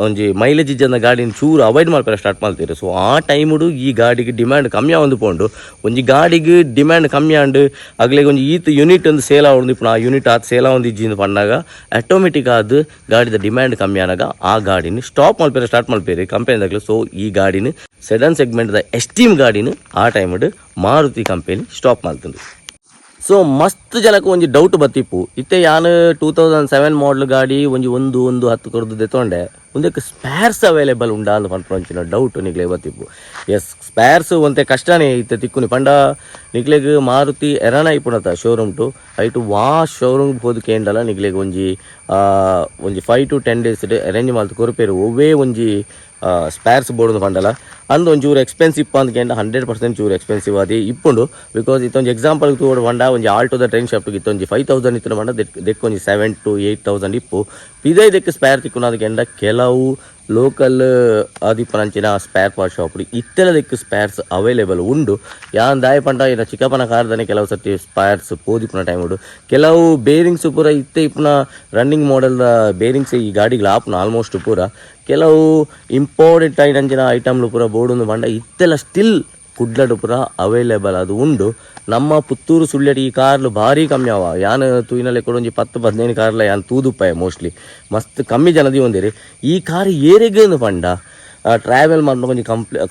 ಒಂಜಿ ಮೈಲೇಜ್ ಇಜ್ಜಂದ ಗಾಡಿನ ಚೂರು ಅವಾಯ್ಡ್ ಮಾಡ್ತಾರೆ ಸ್ಟಾರ್ಟ್ ಮಾಡ್ತೀರಿ. ಸೊ ಆ ಟೈಮುಡು ಈ ಗಾಡಿಗೆ ಡಿಮ್ಯಾಂಡ್ ಕಮ್ಮಿ ಆವೊಂದು ಪೋಂಡು ಒಂಜಿ ಗಾಡಿಗೆ ಡಿಮ್ಯಾಂಡ್ ಕಮ್ಮಿ ಆಂಡು ಅಗ್ಲೆಗ್ ಒಂಜಿ ಈತ್ ಯೂನಿಟ್ ಒಂದು ಸೇಲ್ ಆವೊಂದು ಇಪ್ಪು ಆ ಯೂನಿಟ್ ಆತ ಸೇಲ್ ಆವೊಂದು ಇಜ್ಜಿಂದು ಪಂಡಾಗ ಆಟೋಮೆಟಿಕ್ ಆದ ಗಾಡಿದ ಡಿಮ್ಯಾಂಡ್ ಕಮ್ಮಿ ಆನಾಗ ಆ ಗಾಡಿನ ಸ್ಟಾಪ್ ಮಲ್ಪೇರೆ ಸ್ಟಾರ್ಟ್ ಮಲ್ಪೇರಿ ಕಂಪೆನಿದಾಗಲಿ. ಸೊ ಈ ಗಾಡಿನ ಸೆಡನ್ ಸೆಗ್ಮೆಂಟ್ದ ಎಸ್ಟೀಮ್ ಗಾಡಿನ ಆ ಟೈಮುಡು ಮಾರುತಿ ಕಂಪೆನಿ ಸ್ಟಾಪ್ ಮಾಡ್ತಂದು. ಸೊ ಮಸ್ತ್ ಜನಕ್ಕೆ ಒಂಜಿ ಡೌಟ್ ಬತ್ತಿಪ್ಪು ಇತ್ತೆ ಯಾನು 2007 ಮಾಡಲ್ ಗಾಡಿ ಒಂದು 10 ಕೊರದು ತೊಂಡೆ ಒಂದಕ್ಕೆ ಸ್ಪೇರ್ಸ್ ಅವೈಲೇಬಲ್ ಉಂಡಾ ಅಂತ ಪಂಚಿನ ಡೌಟ್ ನಿಗ್ಲೆ ಬತ್ತಿಪ್ಪು. ಎಸ್ ಸ್ಪೇರ್ಸ್ ಒಂತೆ ಕಷ್ಟನೇ ಇತ್ತೆ ತಿಕ್ಕುನಿ ಪಂಡ ನಿಗ್ಲೆಗ್ ಮಾರುತಿ ಎರಾನ ಇಪ್ಪುಣತ ಶೋರೂಮ್ ಟು ಐಟು ವಾ ಶೋರೂಮ್ ಹೋದ ಕೇಂಡಲ ನಿಗ್ಲೆಗ್ ಒಂಜಿ 5 to 10 days ಅರೇಂಜ್ ಮಾಡ್ತು ಕೊರಪೇರು ಒವ್ವೇ ಒಂಜಿ ಸ್ಪೇರ್ಸ್ ಬೋರ್ಡ್ ಪಂಡಲ ಅಂದು ಒಂಚೂರು ಎಕ್ಸ್ಪೆನ್ಸಿವ್ ಅಂದ್ಕಂಡ 100% ಚೂರು ಎಕ್ಸ್ಪೆನ್ಸಿವ್ ಆದಿ ಇಪ್ಪುಂಡು. ಬಿಕಾಸ್ ಇತ್ತೊಂದು ಎಕ್ಸಾಂಪಲ್ ತೋಡು ಪಂಡ ಒಂಜಿ ಆಲ್ಟೋದ ಟ್ರೈನ್ ಶಾಪ್ಗೆ ಇತ್ತೊಂಜಿ 5,000 ಇತ್ತು ಪಂಡ ದೆಕ್ಕೊಂಜಿ 7,000 to 8,000 ಇಪ್ಪು ಪಿದೈ ದೆಕ್ಕ ಸ್ಪೇರ್ ತಿಕ್ಕುನದಕ್ಕೆಂಡ ಕೆಲವು ಲೋಕಲ್ ಆದಿಪ್ಪನಂಚಿನ ಸ್ಪೇರ್ ಪಾರ್ಟ್ ಶಾಪ್ ಇತ್ತೆಲ್ಲ ದೆಕ್ಕು ಸ್ಪೇರ್ಸ್ ಅವೈಲೇಬಲ್ ಉಂಡು. ಯಾನ್ ದಾಯ ಪಂಡ ಇನ್ನ ಚಿಕ್ಕಪ್ಪನ ಕಾರ್ದಾನೆ ಕೆಲವು ಸರ್ತಿ ಸ್ಪೇರ್ಸ್ ಪೋದಿಪ್ಪುನ ಟೈಮ್ ಉಂಡು. ಕೆಲವು ಬೇರಿಂಗ್ಸ್ ಪೂರ ಇತ್ತೆ ಇಪ್ಪುನ ರನ್ನಿಂಗ್ ಮಾಡೆಲ್ದ ಬೇರಿಂಗ್ಸ್ ಈ ಗಾಡಿಗಳು ಆಪುನ ಆಲ್ಮೋಸ್ಟ್ ಪೂರ ಕೆಲವು ಇಂಪಾರ್ಟೆಂಟ್ ಐಟಂಚಿನ ಐಟಮ್ಲು ಪೂರ ಬೋರ್ಡು ಪಂಡ ಇತ್ತೆಲ್ಲ ಸ್ಟಿಲ್ ಕುಡ್ಲಡು ಪೂರ ಅವೈಲೇಬಲ್ ಅದು ಉಂಡು. ನಮ್ಮ ಪುತ್ತೂರು ಸುಳ್ಯಡಿ ಈ ಕಾರ್ಲು ಭಾರಿ ಕಮ್ಮಿ ಅವ ಯಾನ್ ತೂಯಿನಲ್ಲಿ ಕೊಡೊಂಜಿ 10-15 ಕಾರ್ಲ ಯಾನ್ ತೂದುಪ್ಪಾಯ ಮೋಸ್ಟ್ಲಿ ಮಸ್ತ್ ಕಮ್ಮಿ ಜನದಿ ಒಂದಿರಿ ಈ ಕಾರ್ ಏರೆಗೇನು ಪಂಡ ಟ್ರಾವೆಲ್ ಮಾಡ್ಕೊಂಡು ಒಂಜಿ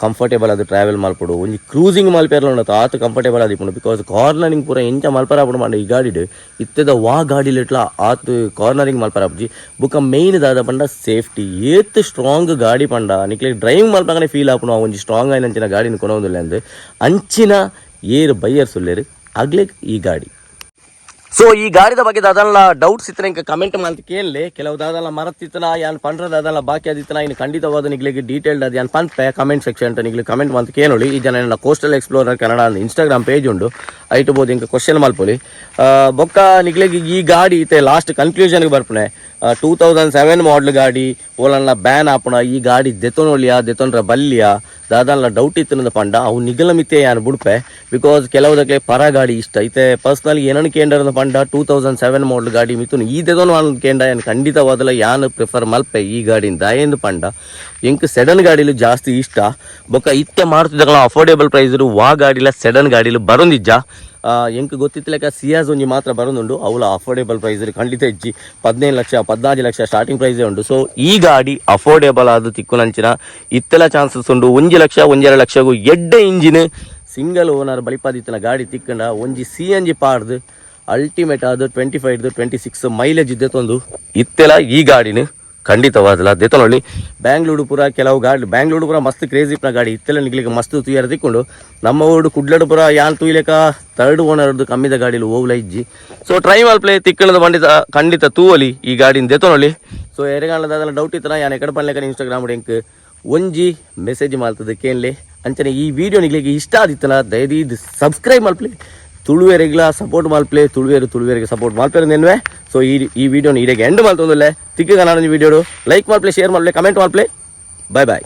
ಕಂಫರ್ಟೇಬಲ್ ಅದು ಟ್ರಾವೆಲ್ ಮಲ್ಪಡು ಒಂಜಿ ಕ್ರೂಸಿಂಗ್ ಮಲ್ಪೇರ್ಲ ಉಂಡತ ಆತ ಕಂಫರ್ಟೇಬಲ್ ಆದಿಪ್ಪುಂಡು. ಬಿಕಾಸ್ ಕಾರ್ನರಿಂಗ್ ಪೂರ ಎಂಚ ಮಲ್ಪರಾಪುಡು ಮಾಡ ಈ ಗಾಡಿಡು ಇತ್ತೆದ ವಾ ಗಾಡಿಲಿಟ್ಲ ಆತ ಕಾರ್ನರಿಂಗ್ ಮಲ್ಪರಾಪುಜಿ ಬುಕ್ಕ ಮೇಯ್ನ್ ದಾದ ಪಂಡ ಸೇಫ್ಟಿ ಏತ್ ಸ್ಟ್ರಾಂಗ್ ಗಾಡಿ ಪಂಡ ನಿಕ್ಲೆ ಡ್ರೈವಿಂಗ್ ಮಲ್ಪಂಗನೆ ಫೀಲ್ ಆಪುನು ಒಂಜಿ ಸ್ಟ್ರಾಂಗ್ ಆಯ್ನಂಚಿನ ಗಾಡಿನ ಕೊನೊಂದುಲ್ಲೆ ಅಂದು ಅಂಚಿನ ಏರು ಬೈಯರ್ ಸುಲ್ಲೇರು ಆಗ್ಲೇಕ್ ಈ ಗಾಡಿ. ಸೊ ಈ ಗಾಡಿದ ಬಗ್ಗೆ ದಾದಲ್ಲ ಡೌಟ್ಸ್ ಇತ್ತನ ಇಂಕ ಕಮೆಂಟ್ ಮಾಡ್ತಿ ಕೇಳಲಿ ಕೆಲವು ದಾದಲ್ಲ ಮರತ್ತಿತ್ತನ ಯಾನ್ ಪಂಡ್ರದಾದಲ್ಲ ಬಾಕಿ ಆದಿತ್ತನ ಇನ್ನು ಖಂಡಿತವಾದ ನಿಗ್ಲಿಗೆ ಡೀಟೇಲ್ಡ್ ಅದು ಯಾನ್ ಪಂಪೆ ಕಮೆಂಟ್ ಸೆಕ್ಷನ್ ಅಂತ ನಿಗ್ಲಿ ಕಮೆಂಟ್ ಮಾಡ್ತಿ ಕೇಳೋಳಿ. ಈ ಜನ ನನ್ನ ಕೋಸ್ಟಲ್ ಎಕ್ಸ್ಪ್ಲೋರರ್ ಕನ್ನಡ ಅಂತ ಇನ್ಸ್ಟಾಗ್ರಾಮ್ ಪೇಜ್ ಉಂಡು ಐಟಬೋದು ಇಂಕ ಕ್ವಶನ್ ಮಲ್ಪೊಲಿ ಬೊಕ್ಕ ನಿಗ್ಲಿಗೆ ಈ ಗಾಡಿ ಇತ್ತೆ ಲಾಸ್ಟ್ ಕನ್ಕ್ಲೂಷನ್ಗೆ ಬರ್ಪಣೆ 2007 ಮಾಡಲ್ ಗಾಡಿ ಓಲನ್ನ ಬ್ಯಾನ್ ಆಪುಣ ಈ ಗಾಡಿ ದೆತೊನೊಲಿಯಾ ದೆತೊನ್ರ ಬಲ್ಲಿಯಾ ದಾದಲ್ಲ ಡೌಟ್ ಇತ್ತು ಪಂಡ ಅವು ನಿಗಲ ಮಿತ್ತೆ ಯಾನ್ ಬುಡ್ಪೆ. ಬಿಕಾಸ್ ಕೆಲವುದಕ್ಕೆ ಪರ ಗಾಡಿ ಇಷ್ಟ ಐತೆ ಪರ್ಸ್ನಲಿ ಏನನ್ನು ಕೇಂದ್ರ ಪಂಡ 2007 ಮಾಡಲ್ ಗಾಡಿ ಮಿಥುನ್ ಈ ದೆದೊನು ಕೇಂದ್ರ ಏನು ಖಂಡಿತವಾದಲ್ಲ ಯಾನ್ ಪ್ರಿಫರ್ ಮಲ್ಪೆ ಈ ಗಾಡಿಯಿಂದ ಎಂದು ಪಂಡ ಎಂಕ್ ಸೆಡನ್ ಗಾಡಿಲು ಜಾಸ್ತಿ ಇಷ್ಟ ಬೊಕ್ಕ ಇತ್ತೆ ಮಾಡ್ತಿದ್ದಾಗಲ ಅಫೋರ್ಡೇಬಲ್ ಪ್ರೈಸ್ ವಾ ಗಾಡಿಲ ಸೆಡನ್ ಗಾಡಿಲು ಬರೊಂದಿಜ್ಜ ಎಂಕ್ ಗೊತ್ತಿತ್ತಲೆಕ್ಕ ಸಿಯಾಸ್ ಒಂಜಿ ಮಾತ್ರ ಬರೋದುಂಡು ಅವಳ ಅಫೋರ್ಡೇಬಲ್ ಪ್ರೈಸ್ ಖಂಡಿತ ಇಜ್ಜಿ 15 ಲಕ್ಷ 14 ಲಕ್ಷ ಸ್ಟಾರ್ಟಿಂಗ್ ಪ್ರೈಸೇ ಉಂಟು. ಸೊ ಈ ಗಾಡಿ ಅಫೋರ್ಡೇಬಲ್ ಆದ ತಿಕ್ಕುನಂಚಿನ ಇತ್ತೆಲ್ಲ ಚಾನ್ಸಸ್ ಉಂಡು 1 ಲಕ್ಷ 1.5 ಲಕ್ಷಗೂ ಎಡ್ಡೆ ಇಂಜಿನ್ ಸಿಂಗಲ್ ಓನರ್ ಬಲಿಪಾದಿತ್ತನ ಗಾಡಿ ತಿಕ್ಕಂಡ ಒಂಜಿ CNG ಪಾಡ್ದು ಅಲ್ಟಿಮೇಟ್ ಆದ 25-26 ಮೈಲೇಜ್ ಇದ್ದೊಂದು ಇತ್ತೆಲ್ಲ ಈ ಗಾಡಿನ ಖಂಡಿತವಾದಲ್ಲ ದೆತನೊಳ್ಳಿ. ಬ್ಯಾಂಗ್ಳೂರು ಪುರ ಕೆಲವು ಗಾಡಿ ಬ್ಯಾಂಗ್ಳೂರು ಪುರ ಮಸ್ತ್ ಕ್ರೇಜಿಪ್ನ ಗಾಡಿ ಇತ್ತೆಲ್ಲ ನಿಗ್ಲಿಕ್ಕೆ ಮಸ್ತ್ ತುಯ್ಯಾರ ತಿಕ್ಕೊಂಡು ನಮ್ಮ ಊರು ಕುಡ್ಲಡು ಪುರ ಯಾನ್ ತುಯ್ಲೆಕ್ಕ 3rd ಓನರ್ದು ಕಮ್ಮಿದ ಗಾಡಿಲು ಹೋಗ್ಲ ಇಜ್ಜಿ. ಸೊ ಟ್ರೈ ಮಲ್ಪ್ಲೆ ತಿಕ್ಕಣದ ಬಂಡಿತ ಖಂಡಿತ ತೂವಲಿ ಈ ಗಾಡಿನ ದೆತನೊಳ್ಳಿ. ಸೊ ಎರೆಗಾಲದಾದಲ್ಲ ಡೌಟ್ ಇತ್ತನ ಯಾನ್ ಎಕಡೆ ಪನ್ಲೆಕ್ಕ ಇನ್ಸ್ಟಾಗ್ರಾಮ್ ಎಂಕ್ ಒಂಜಿ ಮೆಸೇಜ್ ಮಾಡ್ತದೆ ಕೇಳಲಿ ಅಂಚನೆ ಈ ವಿಡಿಯೋ ನಿಗ್ಲಿಕ್ಕೆ ಇಷ್ಟ ಆದಿತ್ತನ ದಯದಿ ಸಬ್ಸ್ಕ್ರೈಬ್ ಮಲ್ಪ್ಲೆ ತುಳುವೇರಿಗ್ಲ ಸಪೋರ್ಟ್ ಮಲ್ಪ್ಲೆ ತುಳುವೇರಿಗೆ ಸಪೋರ್ಟ್ ಮಲ್ಪೇರು ನೆನ್ವೆ. ಸೊ ಈ ವಿಡಿಯೋನ ಇಡೆಗೆ ಎಂಡ್ ಮಾಡ್ತೊಂದಲ್ಲೇ ತಿಕ್ಕ ನಾನು ವಿಡಿಯೋಡು ಲೈಕ್ ಮಲ್ಪ್ಲೆ ಶೇರ್ ಮಲ್ಪ್ಲೆ ಕಮೆಂಟ್ ಮಲ್ಪ್ಲೆ. ಬಾಯ್ ಬಾಯ್.